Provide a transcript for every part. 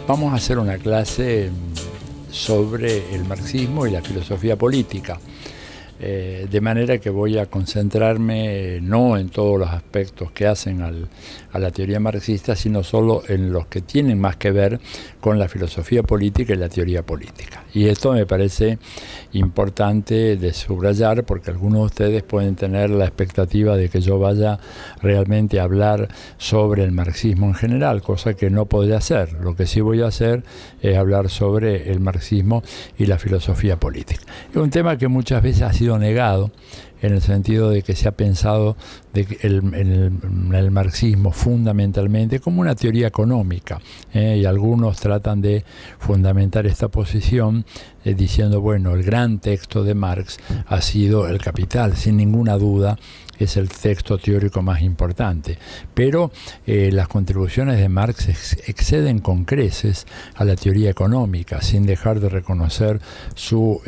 Vamos a hacer una clase sobre el marxismo y la filosofía política. De manera que voy a concentrarme no en todos los aspectos que hacen a la teoría marxista, sino solo en los que tienen más que ver con la filosofía política y la teoría política. Y esto me parece importante de subrayar, porque algunos de ustedes pueden tener la expectativa de que yo vaya realmente a hablar sobre el marxismo en general, cosa que no podré hacer. Lo que sí voy a hacer es hablar sobre el marxismo y la filosofía política. Es un tema que muchas veces ha sido negado, en el sentido de que se ha pensado de que el marxismo fundamentalmente como una teoría económica, y algunos tratan de fundamentar esta posición diciendo, bueno, el gran texto de Marx ha sido El Capital, sin ninguna duda es el texto teórico más importante, pero las contribuciones de Marx exceden con creces a la teoría económica, sin dejar de reconocer su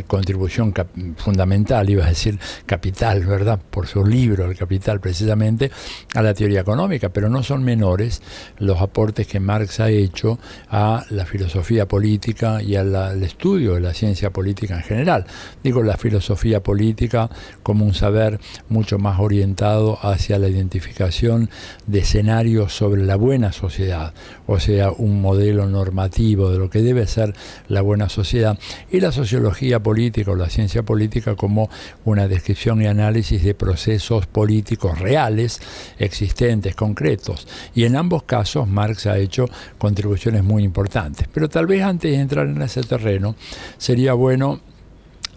contribución fundamental, iba a decir capital, ¿verdad?, por su libro, El Capital, precisamente, a la teoría económica, pero no son menores los aportes que Marx ha hecho a la filosofía política y al estudio de la ciencia política en general. Digo, la filosofía política como un saber mucho más orientado hacia la identificación de escenarios sobre la buena sociedad, o sea, un modelo normativo de lo que debe ser la buena sociedad, y la sociología política o la ciencia política como una descripción y análisis de procesos políticos reales, existentes, concretos. Y en ambos casos Marx ha hecho contribuciones muy importantes. Pero tal vez antes de entrar en ese terreno sería bueno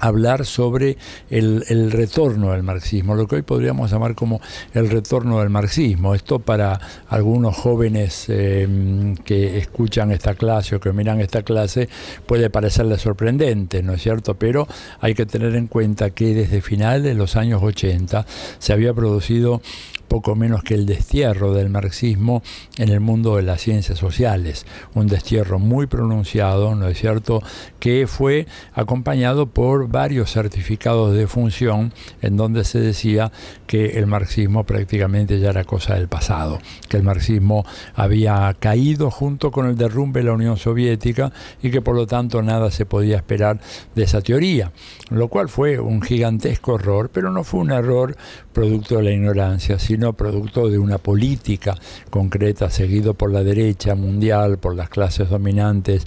hablar sobre el retorno del marxismo, lo que hoy podríamos llamar como el retorno del marxismo. Esto para algunos jóvenes que escuchan esta clase o que miran esta clase puede parecerles sorprendente, ¿no es cierto? Pero hay que tener en cuenta que desde finales de los años 80 se había producido poco menos que el destierro del marxismo en el mundo de las ciencias sociales, un destierro muy pronunciado, ¿no es cierto?, que fue acompañado por varios certificados de función en donde se decía que el marxismo prácticamente ya era cosa del pasado, que el marxismo había caído junto con el derrumbe de la Unión Soviética y que por lo tanto nada se podía esperar de esa teoría, lo cual fue un gigantesco error, pero no fue un error producto de la ignorancia, sino producto de una política concreta seguido por la derecha mundial, por las clases dominantes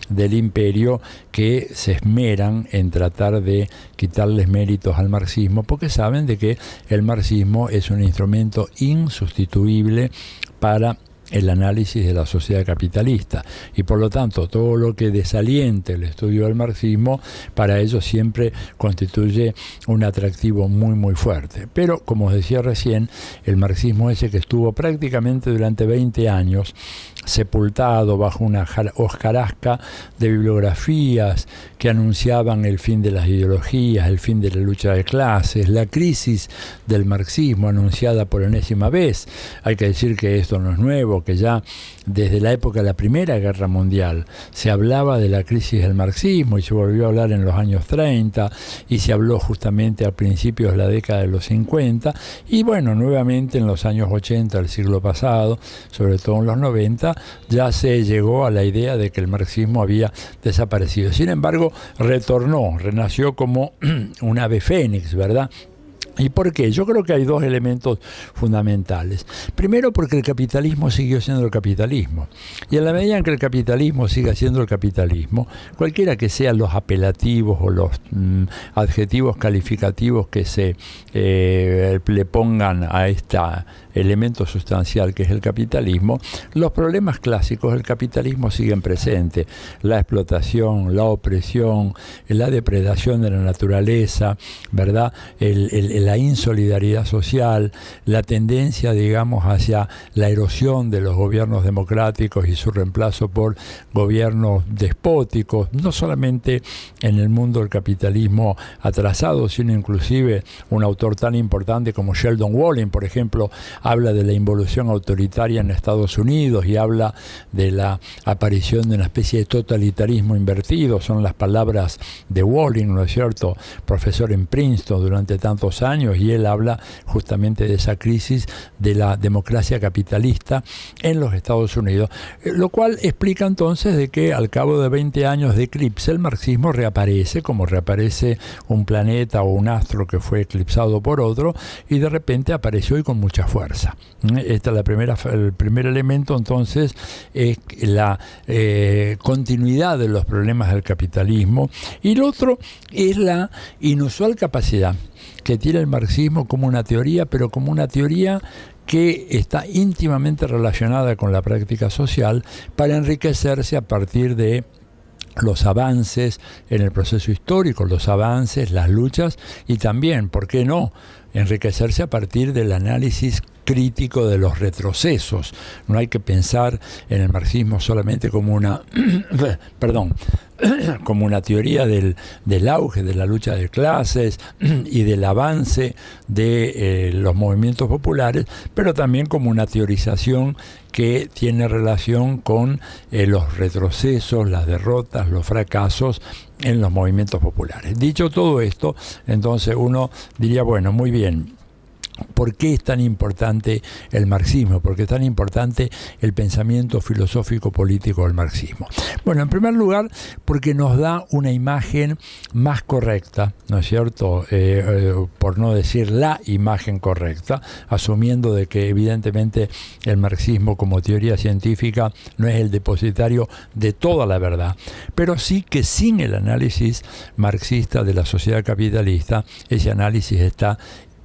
del imperio, que se esmeran en tratar de quitarles méritos al marxismo, porque saben de que el marxismo es un instrumento insustituible para el análisis de la sociedad capitalista, y por lo tanto todo lo que desaliente el estudio del marxismo para ellos siempre constituye un atractivo muy muy fuerte. Pero como os decía recién, el marxismo ese que estuvo prácticamente durante 20 años sepultado bajo una hojarasca de bibliografías que anunciaban el fin de las ideologías, el fin de la lucha de clases, la crisis del marxismo anunciada por enésima vez. Hay que decir que esto no es nuevo, que ya desde la época de la Primera Guerra Mundial se hablaba de la crisis del marxismo y se volvió a hablar en los años 30 y se habló justamente a principios de la década de los 50 y bueno, nuevamente en los años 80 del siglo pasado, sobre todo en los 90, ya se llegó a la idea de que el marxismo había desaparecido. Sin embargo, retornó, renació como un ave fénix, ¿verdad? ¿Y por qué? Yo creo que hay dos elementos fundamentales. Primero, porque el capitalismo siguió siendo el capitalismo. Y en la medida en que el capitalismo siga siendo el capitalismo, cualquiera que sean los apelativos o los adjetivos calificativos que se le pongan a este elemento sustancial que es el capitalismo, los problemas clásicos del capitalismo siguen presentes. La explotación, la opresión, la depredación de la naturaleza, ¿verdad?, la insolidaridad social, la tendencia, digamos, hacia la erosión de los gobiernos democráticos y su reemplazo por gobiernos despóticos, no solamente en el mundo del capitalismo atrasado, sino inclusive un autor tan importante como Sheldon Walling, por ejemplo, habla de la involución autoritaria en Estados Unidos y habla de la aparición de una especie de totalitarismo invertido. Son las palabras de Walling, ¿no es cierto?, profesor en Princeton durante tantos años, años, y él habla justamente de esa crisis de la democracia capitalista en los Estados Unidos, lo cual explica entonces de que al cabo de 20 años de eclipse el marxismo reaparece, como reaparece un planeta o un astro que fue eclipsado por otro, y de repente apareció y con mucha fuerza. Esta es el primer elemento, entonces, es la continuidad de los problemas del capitalismo, y el otro es la inusual capacidad que tiene el marxismo como una teoría, pero como una teoría que está íntimamente relacionada con la práctica social, para enriquecerse a partir de los avances en el proceso histórico, los avances, las luchas, y también, ¿por qué no?, enriquecerse a partir del análisis crítico de los retrocesos. No hay que pensar en el marxismo solamente como una como una teoría del auge de la lucha de clases y del avance de los movimientos populares, pero también como una teorización que tiene relación con los retrocesos, las derrotas, los fracasos en los movimientos populares. Dicho todo esto, entonces uno diría, bueno, muy bien, ¿por qué es tan importante el marxismo? ¿Por qué es tan importante el pensamiento filosófico político del marxismo? Bueno, en primer lugar, porque nos da una imagen más correcta, ¿no es cierto? Por no decir la imagen correcta, asumiendo de que evidentemente el marxismo como teoría científica no es el depositario de toda la verdad, pero sí que sin el análisis marxista de la sociedad capitalista, ese análisis está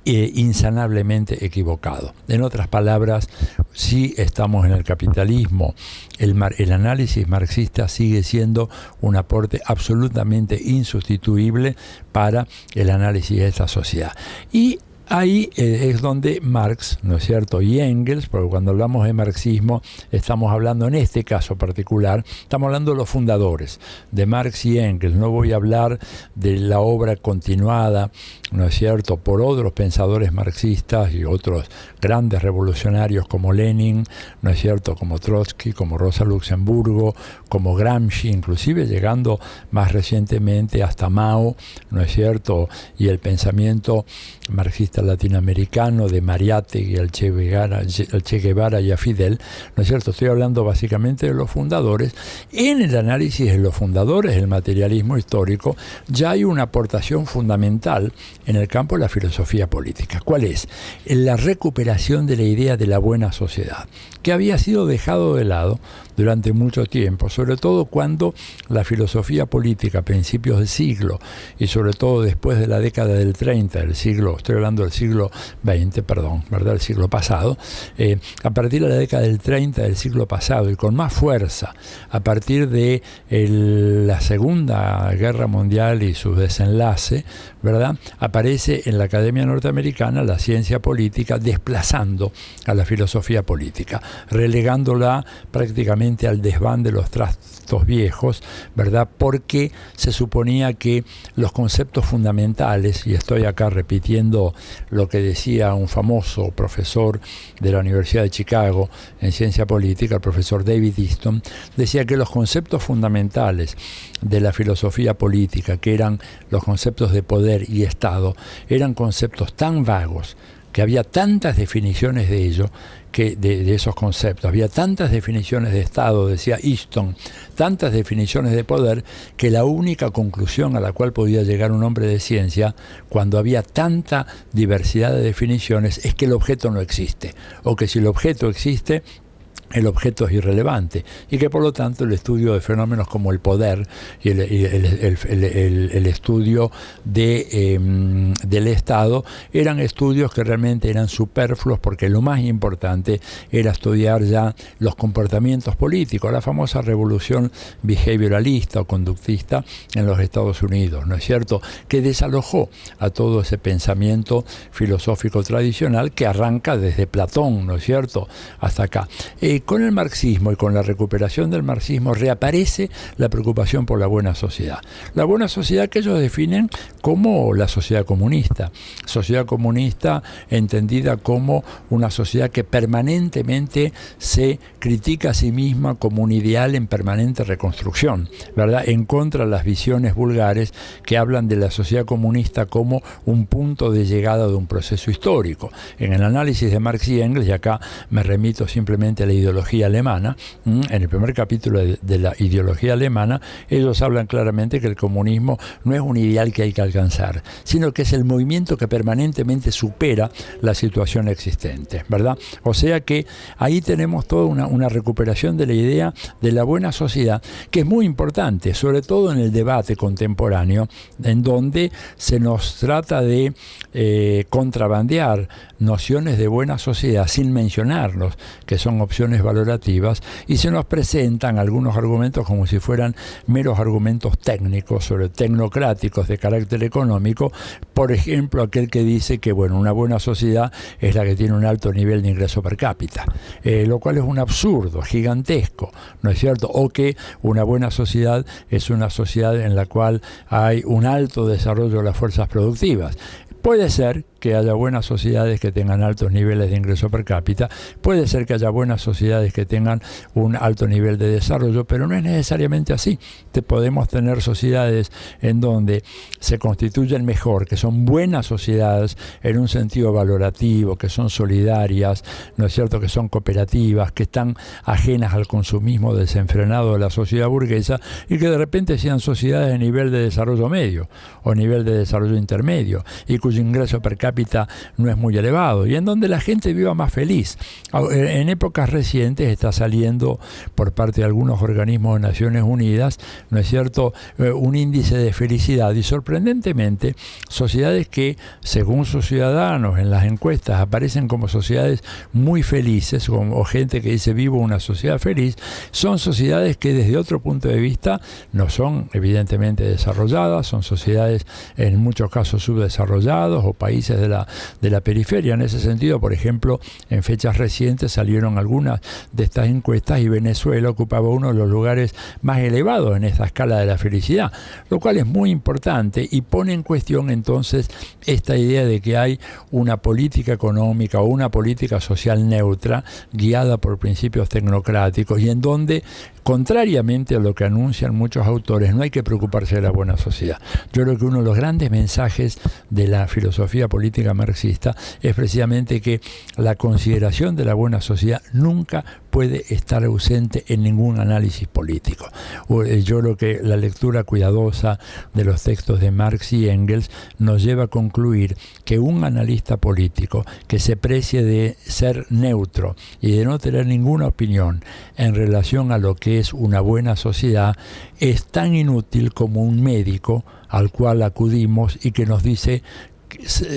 insanablemente equivocado. En otras palabras, si estamos en el capitalismo, el análisis marxista sigue siendo un aporte absolutamente insustituible para el análisis de esta sociedad. Y ahí es donde Marx, ¿no es cierto?, y Engels, porque cuando hablamos de marxismo estamos hablando, en este caso particular, estamos hablando de los fundadores, de Marx y Engels. No voy a hablar de la obra continuada, ¿no es cierto?, por otros pensadores marxistas y otros grandes revolucionarios como Lenin, ¿no es cierto?, como Trotsky, como Rosa Luxemburgo, como Gramsci, inclusive llegando más recientemente hasta Mao, ¿no es cierto?, y el pensamiento marxista latinoamericano de Mariátegui, el Che Guevara y a Fidel, ¿no es cierto? Estoy hablando básicamente de los fundadores. En el análisis de los fundadores del materialismo histórico ya hay una aportación fundamental en el campo de la filosofía política. ¿Cuál es? La recuperación de la idea de la buena sociedad, que había sido dejado de lado durante mucho tiempo, sobre todo cuando la filosofía política a principios del siglo, y sobre todo después de la década del 30 del siglo, estoy hablando del siglo XX, perdón, ¿verdad?, el siglo pasado, a partir de la década del 30 del siglo pasado, y con más fuerza a partir de la Segunda Guerra Mundial y su desenlace, ¿verdad?, aparece en la Academia Norteamericana la ciencia política desplazando a la filosofía política, relegándola prácticamente al desván de los trastos viejos, ¿verdad?, porque se suponía que los conceptos fundamentales, y estoy acá repitiendo lo que decía un famoso profesor de la Universidad de Chicago en ciencia política, el profesor David Easton, decía que los conceptos fundamentales de la filosofía política, que eran los conceptos de poder y Estado, eran conceptos tan vagos, que había tantas definiciones de ello, que de esos conceptos, había tantas definiciones de Estado, decía Easton, tantas definiciones de poder, que la única conclusión a la cual podía llegar un hombre de ciencia, cuando había tanta diversidad de definiciones, es que el objeto no existe, o que si el objeto existe, el objeto es irrelevante, y que por lo tanto el estudio de fenómenos como el poder y el estudio del Estado eran estudios que realmente eran superfluos, porque lo más importante era estudiar ya los comportamientos políticos, la famosa revolución behavioralista o conductista en los Estados Unidos, ¿no es cierto?, que desalojó a todo ese pensamiento filosófico tradicional que arranca desde Platón, ¿no es cierto?, hasta acá. Con el marxismo y con la recuperación del marxismo reaparece la preocupación por la buena sociedad. La buena sociedad que ellos definen como la sociedad comunista entendida como una sociedad que permanentemente se critica a sí misma como un ideal en permanente reconstrucción, ¿verdad? En contra de las visiones vulgares que hablan de la sociedad comunista como un punto de llegada de un proceso histórico. En el análisis de Marx y Engels, y acá me remito simplemente a la ideología alemana, en el primer capítulo de la ideología alemana, ellos hablan claramente que el comunismo no es un ideal que hay que alcanzar, sino que es el movimiento que permanentemente supera la situación existente, ¿verdad? O sea que ahí tenemos toda una recuperación de la idea de la buena sociedad, que es muy importante, sobre todo en el debate contemporáneo, en donde se nos trata de contrabandear nociones de buena sociedad sin mencionarlos, que son opciones valorativas, y se nos presentan algunos argumentos como si fueran meros argumentos técnicos, sobre tecnocráticos de carácter económico. Por ejemplo, aquel que dice que una buena sociedad es la que tiene un alto nivel de ingreso per cápita, lo cual es un absurdo gigantesco, ¿no es cierto? O que una buena sociedad es una sociedad en la cual hay un alto desarrollo de las fuerzas productivas. Puede ser que haya buenas sociedades que tengan altos niveles de ingreso per cápita, puede ser que haya buenas sociedades que tengan un alto nivel de desarrollo, pero no es necesariamente así. Podemos tener sociedades en donde se constituyen mejor, que son buenas sociedades en un sentido valorativo, que son solidarias, ¿no es cierto?, que son cooperativas, que están ajenas al consumismo desenfrenado de la sociedad burguesa, y que de repente sean sociedades de nivel de desarrollo medio o nivel de desarrollo intermedio, y cuyo ingreso per cápita no es muy elevado, y en donde la gente viva más feliz. En épocas recientes está saliendo por parte de algunos organismos de Naciones Unidas, ¿no es cierto?, un índice de felicidad, y sorprendentemente sociedades que, según sus ciudadanos en las encuestas, aparecen como sociedades muy felices, o gente que dice vivo una sociedad feliz, son sociedades que desde otro punto de vista no son evidentemente desarrolladas, son sociedades en muchos casos subdesarrolladas, o países de la periferia. En ese sentido, por ejemplo, en fechas recientes salieron algunas de estas encuestas y Venezuela ocupaba uno de los lugares más elevados en esta escala de la felicidad, lo cual es muy importante y pone en cuestión entonces esta idea de que hay una política económica o una política social neutra guiada por principios tecnocráticos, y en donde, contrariamente a lo que anuncian muchos autores, no hay que preocuparse de la buena sociedad. Yo creo que uno de los grandes mensajes de la filosofía política marxista es precisamente que la consideración de la buena sociedad nunca puede estar ausente en ningún análisis político. Yo creo que la lectura cuidadosa de los textos de Marx y Engels nos lleva a concluir que un analista político que se precie de ser neutro y de no tener ninguna opinión en relación a lo que es una buena sociedad es tan inútil como un médico al cual acudimos y que nos dice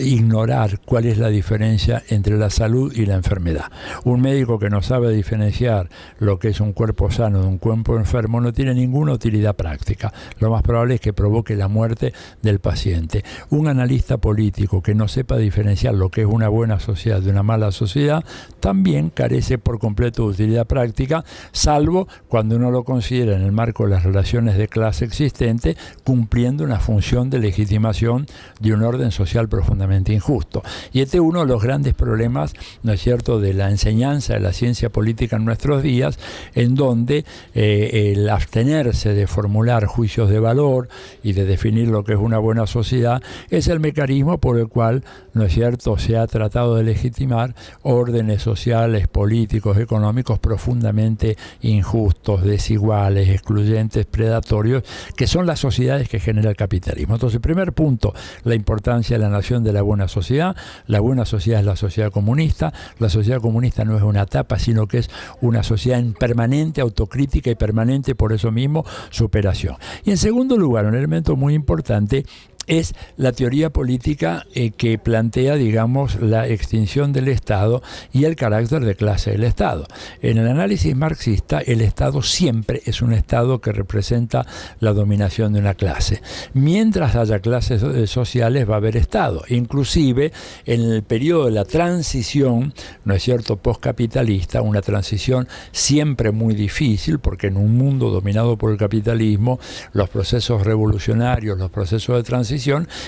ignorar cuál es la diferencia entre la salud y la enfermedad. Un médico que no sabe diferenciar lo que es un cuerpo sano de un cuerpo enfermo no tiene ninguna utilidad práctica. Lo más probable es que provoque la muerte del paciente. Un analista político que no sepa diferenciar lo que es una buena sociedad de una mala sociedad también carece por completo de utilidad práctica, salvo cuando uno lo considera en el marco de las relaciones de clase existentes, cumpliendo una función de legitimación de un orden social profundamente injusto. Y este es uno de los grandes problemas, ¿no es cierto?, de la enseñanza de la ciencia política en nuestros días, en donde el abstenerse de formular juicios de valor y de definir lo que es una buena sociedad es el mecanismo por el cual, ¿no es cierto?, se ha tratado de legitimar órdenes sociales, políticos, económicos profundamente injustos, desiguales, excluyentes, predatorios, que son las sociedades que genera el capitalismo. Entonces, primer punto, la importancia de la nación de la buena sociedad. La buena sociedad es la sociedad comunista. La sociedad comunista no es una etapa, sino que es una sociedad en permanente autocrítica y permanente, por eso mismo, superación. Y en segundo lugar, un elemento muy importante es la teoría política que plantea, digamos, la extinción del Estado y el carácter de clase del Estado. En el análisis marxista, el Estado siempre es un Estado que representa la dominación de una clase. Mientras haya clases sociales, va a haber Estado. Inclusive, en el periodo de la transición, ¿no es cierto?, postcapitalista, una transición siempre muy difícil, porque en un mundo dominado por el capitalismo, los procesos revolucionarios, los procesos de transición,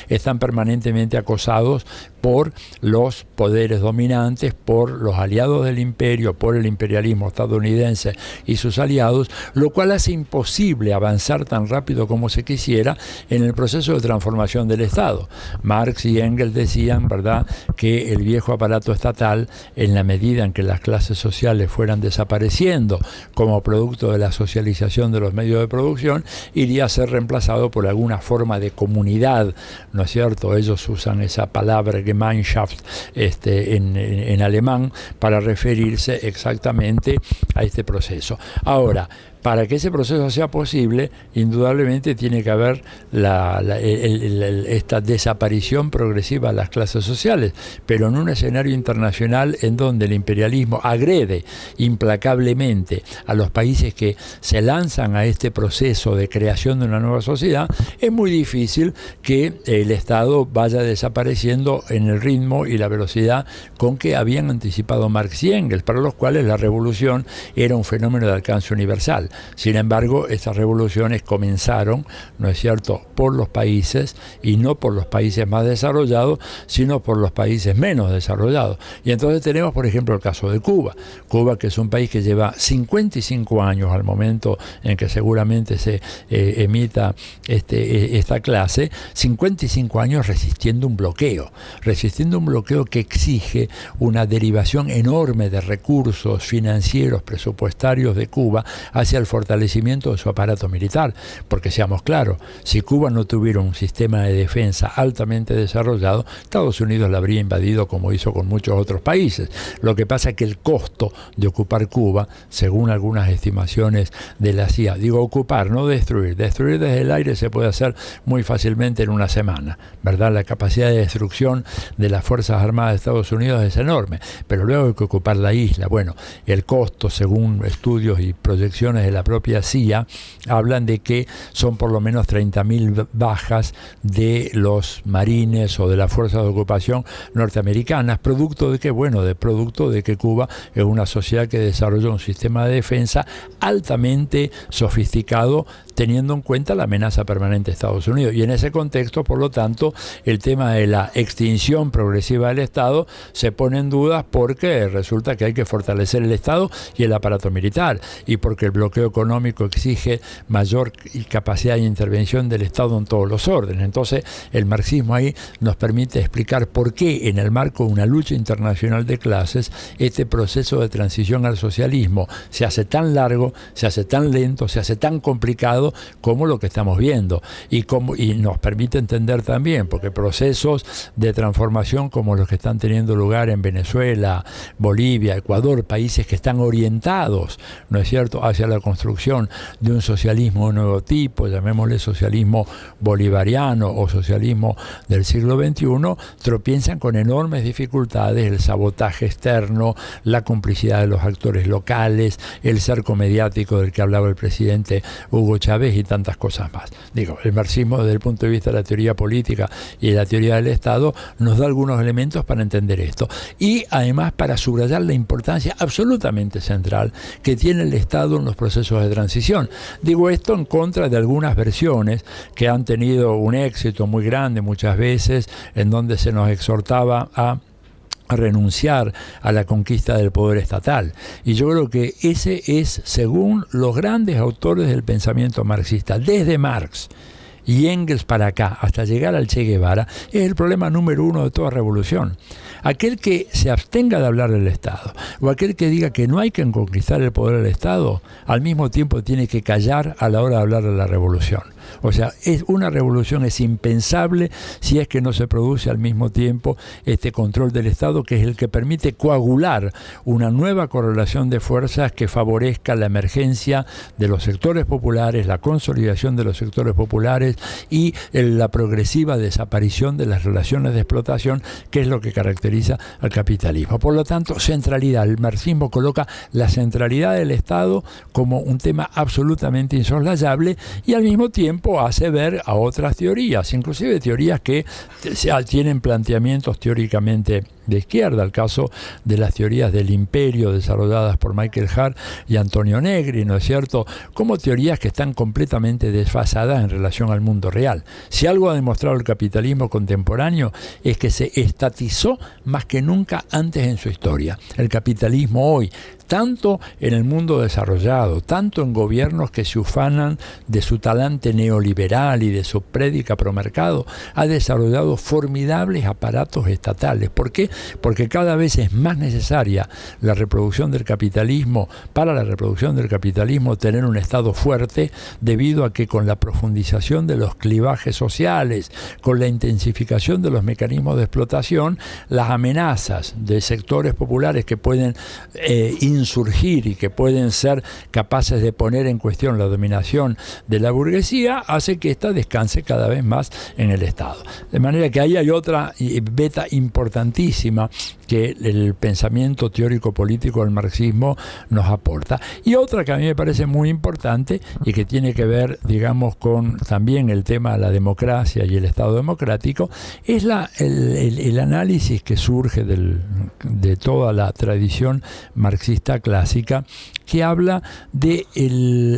están permanentemente acosados por los poderes dominantes, por los aliados del imperio, por el imperialismo estadounidense y sus aliados, lo cual hace imposible avanzar tan rápido como se quisiera en el proceso de transformación del Estado. Marx y Engels decían, ¿verdad?, que el viejo aparato estatal, en la medida en que las clases sociales fueran desapareciendo como producto de la socialización de los medios de producción, iría a ser reemplazado por alguna forma de comunidad, ¿no es cierto? Ellos usan esa palabra Gemeinschaft en alemán para referirse exactamente a este proceso. Ahora, para que ese proceso sea posible, indudablemente tiene que haber esta desaparición progresiva de las clases sociales, pero en un escenario internacional en donde el imperialismo agrede implacablemente a los países que se lanzan a este proceso de creación de una nueva sociedad, es muy difícil que el Estado vaya desapareciendo en el ritmo y la velocidad con que habían anticipado Marx y Engels, para los cuales la revolución era un fenómeno de alcance universal. Sin embargo, estas revoluciones comenzaron, ¿no es cierto?, por los países, y no por los países más desarrollados, sino por los países menos desarrollados. Y entonces tenemos, por ejemplo, el caso de Cuba. Cuba, que es un país que lleva 55 años al momento en que seguramente se emita esta clase, 55 años resistiendo un bloqueo que exige una derivación enorme de recursos financieros, presupuestarios de Cuba hacia el fortalecimiento de su aparato militar, porque seamos claros, si Cuba no tuviera un sistema de defensa altamente desarrollado, Estados Unidos la habría invadido como hizo con muchos otros países. Lo que pasa es que el costo de ocupar Cuba, según algunas estimaciones de la CIA, digo ocupar, no destruir desde el aire se puede hacer muy fácilmente en una semana, ¿verdad? La capacidad de destrucción de las Fuerzas Armadas de Estados Unidos es enorme, pero luego hay que ocupar la isla. Bueno, el costo, según estudios y proyecciones de la propia CIA, hablan de que son por lo menos 30.000 bajas de los marines o de las fuerzas de ocupación norteamericanas, producto de que Cuba es una sociedad que desarrolló un sistema de defensa altamente sofisticado, teniendo en cuenta la amenaza permanente de Estados Unidos. Y en ese contexto, por lo tanto, el tema de la extinción progresiva del Estado se pone en duda, porque resulta que hay que fortalecer el Estado y el aparato militar, y porque el bloqueo económico exige mayor capacidad de intervención del Estado en todos los órdenes. Entonces, el marxismo ahí nos permite explicar por qué, en el marco de una lucha internacional de clases, este proceso de transición al socialismo se hace tan largo, se hace tan lento, se hace tan complicado como lo que estamos viendo, y nos permite entender también, porque procesos de transformación como los que están teniendo lugar en Venezuela, Bolivia, Ecuador, países que están orientados, ¿no es cierto?, hacia la construcción de un socialismo de nuevo tipo, llamémosle socialismo bolivariano o socialismo del siglo XXI, tropiezan con enormes dificultades: el sabotaje externo, la complicidad de los actores locales, el cerco mediático del que hablaba el presidente Hugo Chávez y tantas cosas más. Digo, el marxismo, desde el punto de vista de la teoría política y de la teoría del Estado, nos da algunos elementos para entender esto, y además para subrayar la importancia absolutamente central que tiene el Estado en los procesos de transición. Digo esto en contra de algunas versiones que han tenido un éxito muy grande muchas veces, en donde se nos exhortaba a renunciar a la conquista del poder estatal. Y yo creo que ese es, según los grandes autores del pensamiento marxista, desde Marx y Engels para acá, hasta llegar al Che Guevara, es el problema número uno de toda revolución. Aquel que se abstenga de hablar del Estado, o aquel que diga que no hay que conquistar el poder del Estado, al mismo tiempo tiene que callar a la hora de hablar de la revolución. O sea, una revolución es impensable si es que no se produce al mismo tiempo este control del Estado, que es el que permite coagular una nueva correlación de fuerzas que favorezca la emergencia de los sectores populares, la consolidación de los sectores populares y la progresiva desaparición de las relaciones de explotación, que es lo que caracteriza al capitalismo. Por lo tanto, centralidad. El marxismo coloca la centralidad del Estado como un tema absolutamente insoslayable, y al mismo tiempo hace ver a otras teorías, inclusive teorías que tienen planteamientos teóricamente de izquierda, el caso de las teorías del imperio desarrolladas por Michael Hart y Antonio Negri, ¿no es cierto?, como teorías que están completamente desfasadas en relación al mundo real. Si algo ha demostrado el capitalismo contemporáneo es que se estatizó más que nunca antes en su historia. El capitalismo hoy, tanto en el mundo desarrollado, tanto en gobiernos que se ufanan de su talante neoliberal y de su prédica promercado, ha desarrollado formidables aparatos estatales. ¿Por qué? Porque cada vez es más necesaria la reproducción del capitalismo, para la reproducción del capitalismo tener un Estado fuerte, debido a que con la profundización de los clivajes sociales, con la intensificación de los mecanismos de explotación, las amenazas de sectores populares que pueden insurgir y que pueden ser capaces de poner en cuestión la dominación de la burguesía, hace que ésta descanse cada vez más en el Estado. De manera que ahí hay otra beta importantísima que el pensamiento teórico político del marxismo nos aporta. Y otra que a mí me parece muy importante y que tiene que ver, digamos, con también el tema de la democracia y el Estado democrático, es el análisis que surge de toda la tradición marxista clásica, que habla de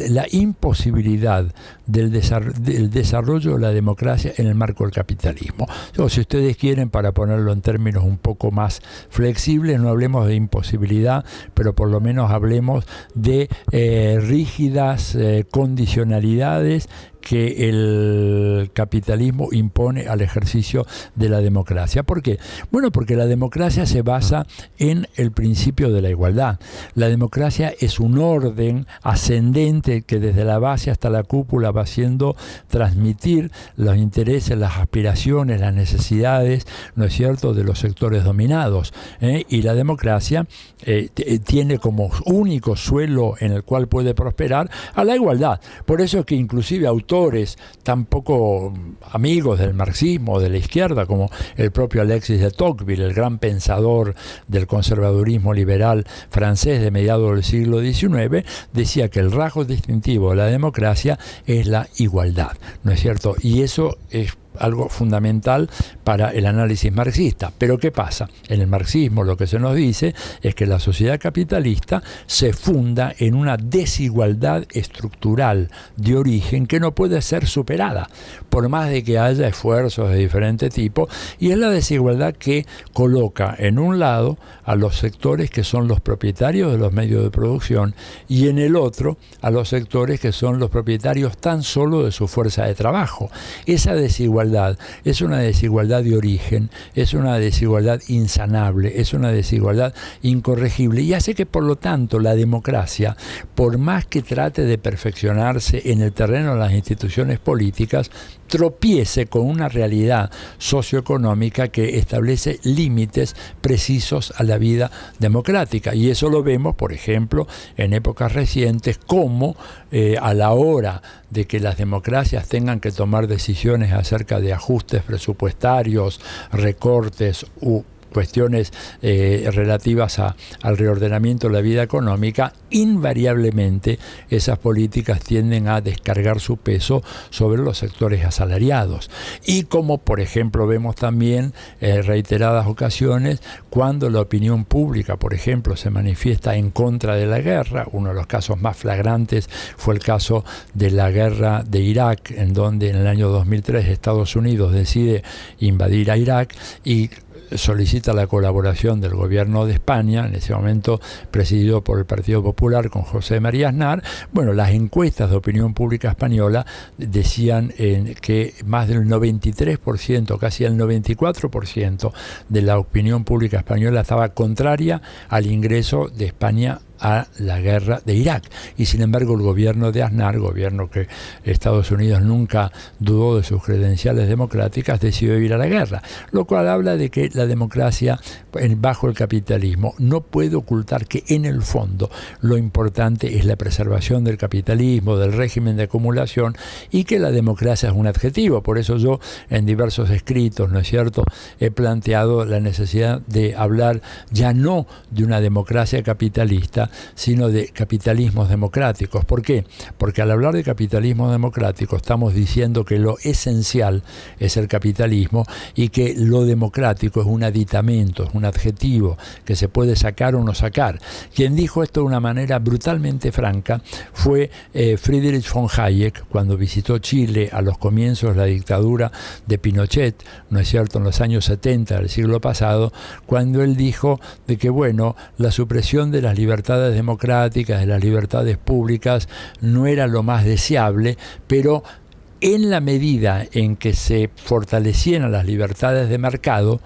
la imposibilidad del desarrollo de la democracia en el marco del capitalismo. O, si ustedes quieren, para ponerlo en términos un poco más flexibles, no hablemos de imposibilidad, pero por lo menos hablemos de rígidas condicionalidades que el capitalismo impone al ejercicio de la democracia. ¿Por qué? Bueno, porque la democracia se basa en el principio de la igualdad. La democracia es un orden ascendente que desde la base hasta la cúpula va haciendo transmitir los intereses, las aspiraciones, las necesidades, ¿no es cierto?, de los sectores dominados. Y la democracia tiene como único suelo en el cual puede prosperar a la igualdad. Por eso es que inclusive autores tan poco amigos del marxismo, de la izquierda, como el propio Alexis de Tocqueville, el gran pensador del conservadurismo liberal francés de mediados del siglo XIX, decía que el rasgo distintivo de la democracia es la igualdad, ¿no es cierto? Y eso es algo fundamental para el análisis marxista. Pero ¿qué pasa? En el marxismo lo que se nos dice es que la sociedad capitalista se funda en una desigualdad estructural de origen que no puede ser superada, por más de que haya esfuerzos de diferente tipo, y es la desigualdad que coloca en un lado a los sectores que son los propietarios de los medios de producción y en el otro a los sectores que son los propietarios tan solo de su fuerza de trabajo. Esa desigualdad es una desigualdad de origen, es una desigualdad insanable, es una desigualdad incorregible, y hace que, por lo tanto, la democracia, por más que trate de perfeccionarse en el terreno de las instituciones políticas, tropiece con una realidad socioeconómica que establece límites precisos a la vida democrática. Y eso lo vemos, por ejemplo, en épocas recientes, como a la hora de que las democracias tengan que tomar decisiones acerca de ajustes presupuestarios, recortes u cuestiones relativas al reordenamiento de la vida económica, invariablemente esas políticas tienden a descargar su peso sobre los sectores asalariados. Y como, por ejemplo, vemos también reiteradas ocasiones cuando la opinión pública, por ejemplo, se manifiesta en contra de la guerra. Uno de los casos más flagrantes fue el caso de la guerra de Irak, en donde en el año 2003 Estados Unidos decide invadir a Irak y solicita la colaboración del gobierno de España, en ese momento presidido por el Partido Popular con José María Aznar. Bueno, las encuestas de opinión pública española decían que más del 93%, casi el 94% de la opinión pública española estaba contraria al ingreso de España a la guerra de Irak. Y sin embargo el gobierno de Aznar, gobierno que Estados Unidos nunca dudó de sus credenciales democráticas, decidió ir a la guerra, lo cual habla de que la democracia bajo el capitalismo no puede ocultar que en el fondo lo importante es la preservación del capitalismo, del régimen de acumulación, y que la democracia es un adjetivo. Por eso yo en diversos escritos, ¿no es cierto?, he planteado la necesidad de hablar ya no de una democracia capitalista, franca, sino de capitalismos democráticos. ¿Por qué? Porque al hablar de capitalismo democrático estamos diciendo que lo esencial es el capitalismo y que lo democrático es un aditamento, es un adjetivo que se puede sacar o no sacar. Quien dijo esto de una manera brutalmente franca fue Friedrich von Hayek, cuando visitó Chile a los comienzos de la dictadura de Pinochet, ¿no es cierto?, en los años 70 del siglo pasado, cuando él dijo de que, bueno, la supresión de las libertades democráticas, de las libertades públicas, no era lo más deseable, pero en la medida en que se fortalecieran las libertades de mercado,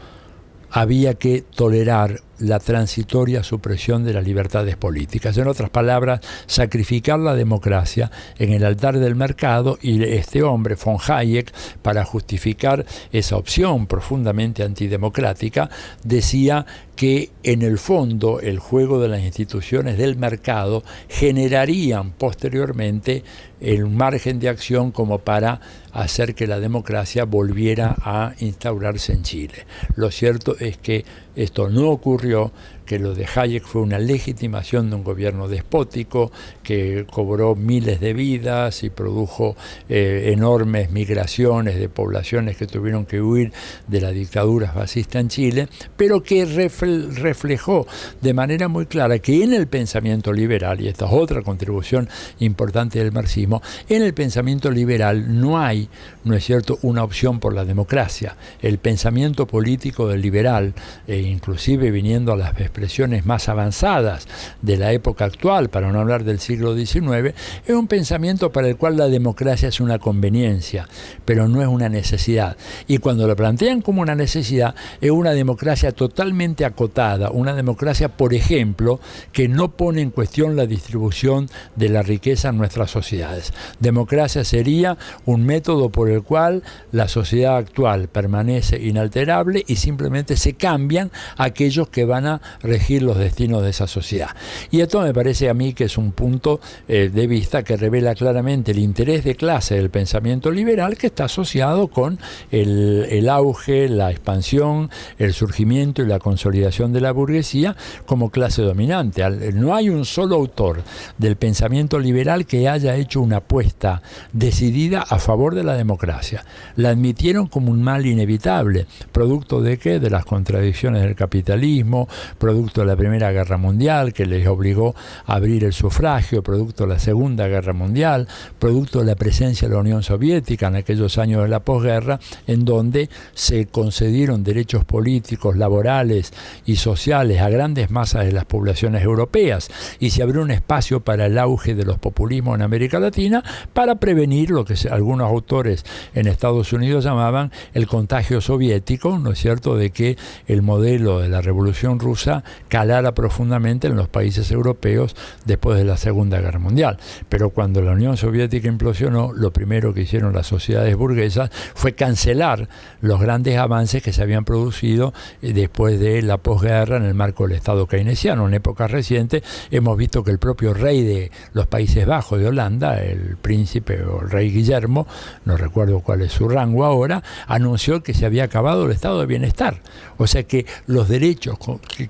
había que tolerar la transitoria supresión de las libertades políticas. En otras palabras, sacrificar la democracia en el altar del mercado, y este hombre, von Hayek, para justificar esa opción profundamente antidemocrática, decía que en el fondo el juego de las instituciones del mercado generarían posteriormente el margen de acción como para hacer que la democracia volviera a instaurarse en Chile. Lo cierto es que esto no ocurrió, que lo de Hayek fue una legitimación de un gobierno despótico que cobró miles de vidas y produjo enormes migraciones de poblaciones que tuvieron que huir de la dictadura fascista en Chile, pero que reflejó de manera muy clara que en el pensamiento liberal, y esta es otra contribución importante del marxismo, en el pensamiento liberal no hay, ¿no es cierto?, una opción por la democracia. El pensamiento político del liberal, inclusive viniendo a las expresiones más avanzadas de la época actual, para no hablar del siglo XIX, es un pensamiento para el cual la democracia es una conveniencia, pero no es una necesidad. Y cuando lo plantean como una necesidad, es una democracia totalmente acotada, una democracia, por ejemplo, que no pone en cuestión la distribución de la riqueza en nuestras sociedades. Democracia sería un método por el cual la sociedad actual permanece inalterable y simplemente se cambian aquellos que van a regir los destinos de esa sociedad. Y esto me parece a mí que es un punto de vista que revela claramente el interés de clase del pensamiento liberal, que está asociado con el auge, la expansión, el surgimiento y la consolidación de la burguesía como clase dominante. No hay un solo autor del pensamiento liberal que haya hecho una apuesta decidida a favor de la democracia. La admitieron como un mal inevitable, producto de ¿qué? De las contradicciones del capitalismo, producto de la Primera Guerra Mundial, que les obligó a abrir el sufragio, producto de la Segunda Guerra Mundial, producto de la presencia de la Unión Soviética en aquellos años de la posguerra, en donde se concedieron derechos políticos, laborales y sociales a grandes masas de las poblaciones europeas, y se abrió un espacio para el auge de los populismos en América Latina, para prevenir lo que algunos autores en Estados Unidos llamaban el contagio soviético, ¿no es cierto?, de que el modelo de la Revolución Rusa calara profundamente en los países europeos después de la Segunda Guerra Mundial. Pero cuando la Unión Soviética implosionó, lo primero que hicieron las sociedades burguesas fue cancelar los grandes avances que se habían producido después de la posguerra en el marco del Estado keynesiano. En épocas recientes hemos visto que el propio rey de los Países Bajos de Holanda, el príncipe o el rey Guillermo, no recuerdo cuál es su rango ahora, anunció que se había acabado el estado de bienestar. O sea que los derechos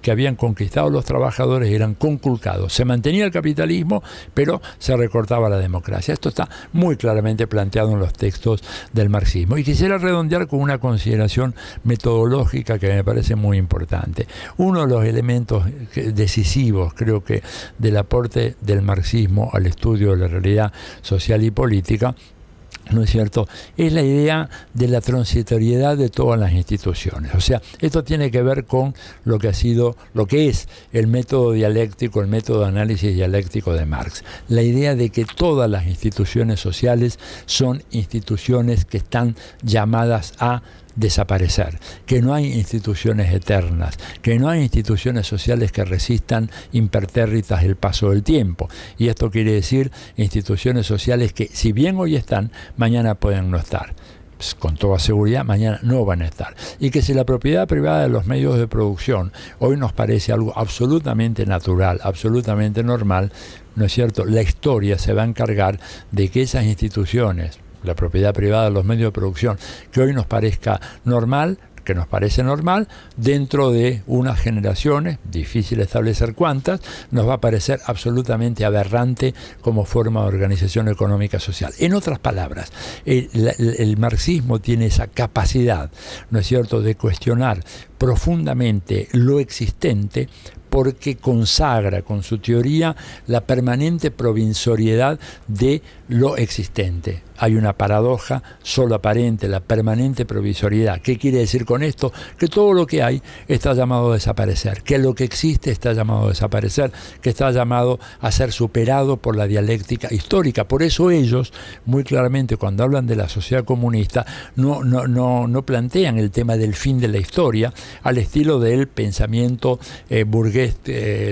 que habían conquistado los trabajadores eran conculcados. Se mantenía el capitalismo, pero se recortaba la democracia. Esto está muy claramente planteado en los textos del marxismo. Y quisiera redondear con una consideración metodológica que me parece muy importante. Uno de los elementos decisivos, creo que, del aporte del marxismo al estudio de la realidad social y política, ¿no es cierto?, es la idea de la transitoriedad de todas las instituciones. O sea, esto tiene que ver con lo que es el método dialéctico, el método de análisis dialéctico de Marx. La idea de que todas las instituciones sociales son instituciones que están llamadas a desaparecer, que no hay instituciones eternas, que no hay instituciones sociales que resistan impertérritas el paso del tiempo. Y esto quiere decir instituciones sociales que, si bien hoy están, mañana pueden no estar. Con toda seguridad mañana no van a estar. Y que si la propiedad privada de los medios de producción hoy nos parece algo absolutamente natural, absolutamente normal, ¿no es cierto?, la historia se va a encargar de que esas instituciones, la propiedad privada de los medios de producción, que hoy nos parezca normal, que nos parece normal, dentro de unas generaciones, difícil establecer cuántas, nos va a parecer absolutamente aberrante como forma de organización económica social. En otras palabras, el marxismo tiene esa capacidad, ¿no es cierto?, de cuestionar profundamente lo existente, porque consagra con su teoría la permanente provisoriedad de lo existente. Hay una paradoja solo aparente, la permanente provisoriedad. ¿Qué quiere decir con esto? Que todo lo que hay está llamado a desaparecer, que lo que existe está llamado a desaparecer, que está llamado a ser superado por la dialéctica histórica. Por eso ellos, muy claramente, cuando hablan de la sociedad comunista, no plantean el tema del fin de la historia al estilo del pensamiento burgués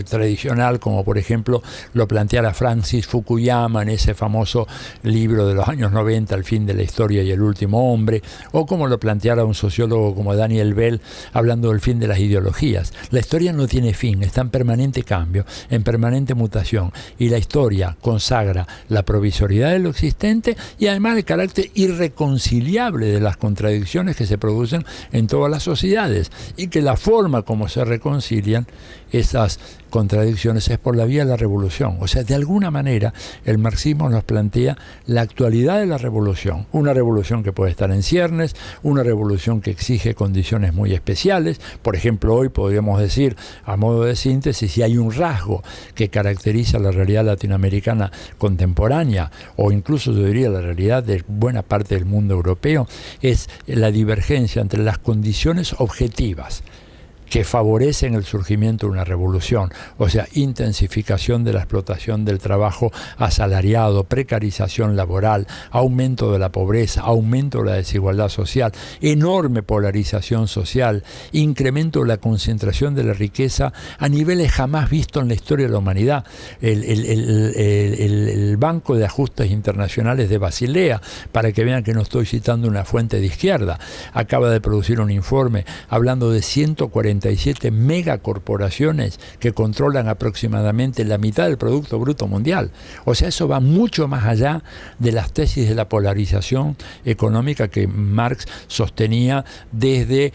tradicional, como por ejemplo lo planteara Francis Fukuyama en ese famoso libro de los años 90, El fin de la historia y el último hombre, o como lo planteara un sociólogo como Daniel Bell hablando del fin de las ideologías. La historia no tiene fin, está en permanente cambio, en permanente mutación, y la historia consagra la provisoriedad de lo existente y además el carácter irreconciliable de las contradicciones que se producen en todas las sociedades, y que la forma como se reconcilian esas contradicciones es por la vía de la revolución. O sea, de alguna manera el marxismo nos plantea la actualidad de la revolución, una revolución que puede estar en ciernes, una revolución que exige condiciones muy especiales. Por ejemplo, hoy podríamos decir, a modo de síntesis, si hay un rasgo que caracteriza la realidad latinoamericana contemporánea, o incluso yo diría la realidad de buena parte del mundo europeo, es la divergencia entre las condiciones objetivas que favorecen el surgimiento de una revolución, o sea, intensificación de la explotación del trabajo asalariado, precarización laboral, aumento de la pobreza, aumento de la desigualdad social, enorme polarización social, incremento de la concentración de la riqueza a niveles jamás vistos en la historia de la humanidad. El Banco de Ajustes Internacionales de Basilea, para que vean que no estoy citando una fuente de izquierda, acaba de producir un informe hablando de 147 megacorporaciones que controlan aproximadamente la mitad del Producto Bruto Mundial. O sea, eso va mucho más allá de las tesis de la polarización económica que Marx sostenía desde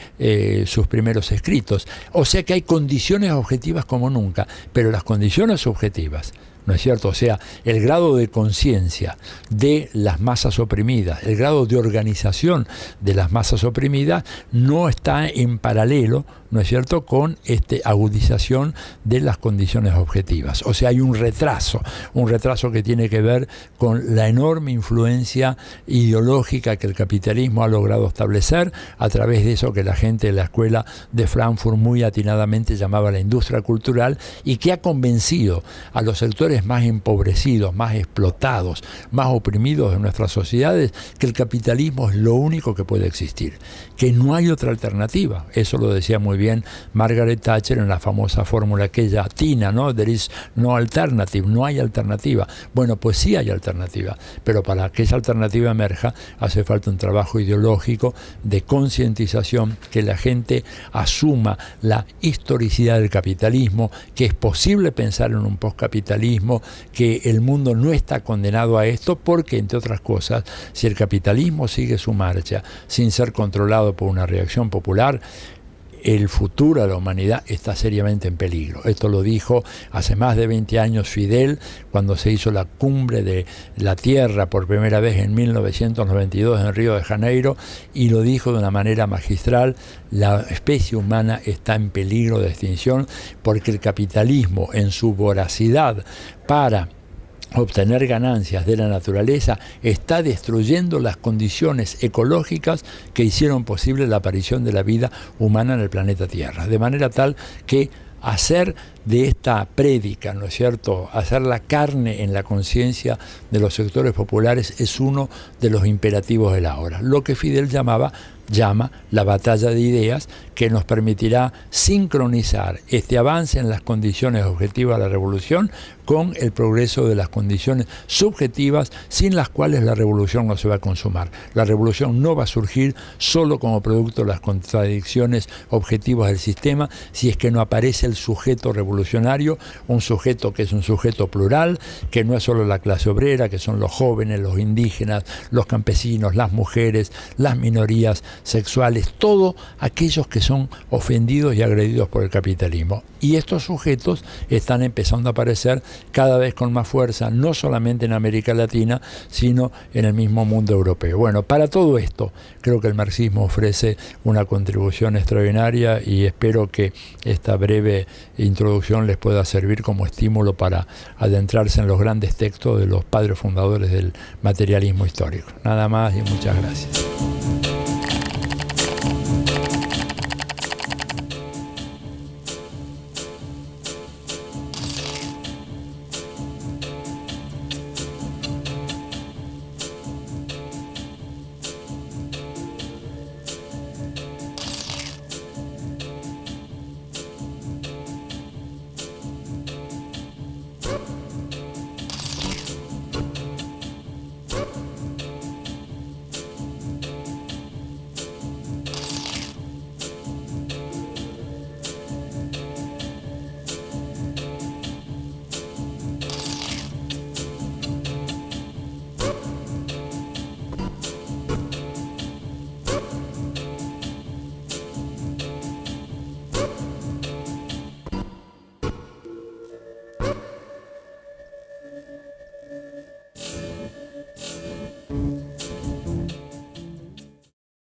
sus primeros escritos. O sea que hay condiciones objetivas como nunca, pero las condiciones subjetivas, ¿no es cierto? O sea, el grado de conciencia de las masas oprimidas, el grado de organización de las masas oprimidas no está en paralelo, ¿no es cierto?, con agudización de las condiciones objetivas. O sea, hay un retraso que tiene que ver con la enorme influencia ideológica que el capitalismo ha logrado establecer a través de eso que la gente de la escuela de Frankfurt muy atinadamente llamaba la industria cultural, y que ha convencido a los sectores más empobrecidos, más explotados, más oprimidos de nuestras sociedades, que el capitalismo es lo único que puede existir, que no hay otra alternativa. Eso lo decía muy bien Margaret Thatcher en la famosa fórmula aquella tina, ¿no? There is no alternative, no hay alternativa. Bueno, pues sí hay alternativa, pero para que esa alternativa emerja hace falta un trabajo ideológico de concientización, que la gente asuma la historicidad del capitalismo, que es posible pensar en un postcapitalismo, que el mundo no está condenado a esto, porque, entre otras cosas, si el capitalismo sigue su marcha sin ser controlado por una reacción popular, el futuro de la humanidad está seriamente en peligro. Esto lo dijo hace más de 20 años Fidel, cuando se hizo la cumbre de la Tierra por primera vez en 1992 en Río de Janeiro, y lo dijo de una manera magistral: la especie humana está en peligro de extinción porque el capitalismo, en su voracidad para obtener ganancias de la naturaleza, está destruyendo las condiciones ecológicas que hicieron posible la aparición de la vida humana en el planeta Tierra. De manera tal que hacer de esta prédica, ¿no es cierto?, hacer la carne en la conciencia de los sectores populares es uno de los imperativos de la hora. Lo que Fidel llama la batalla de ideas, que nos permitirá sincronizar este avance en las condiciones objetivas de la revolución con el progreso de las condiciones subjetivas, sin las cuales la revolución no se va a consumar. La revolución no va a surgir solo como producto de las contradicciones objetivas del sistema, si es que no aparece el sujeto revolucionario revolucionario, un sujeto que es un sujeto plural, que no es solo la clase obrera, que son los jóvenes, los indígenas, los campesinos, las mujeres, las minorías sexuales, todos aquellos que son ofendidos y agredidos por el capitalismo. Y estos sujetos están empezando a aparecer cada vez con más fuerza, no solamente en América Latina, sino en el mismo mundo europeo. Bueno, para todo esto, creo que el marxismo ofrece una contribución extraordinaria y espero que esta breve introducción les pueda servir como estímulo para adentrarse en los grandes textos de los padres fundadores del materialismo histórico. Nada más y muchas gracias.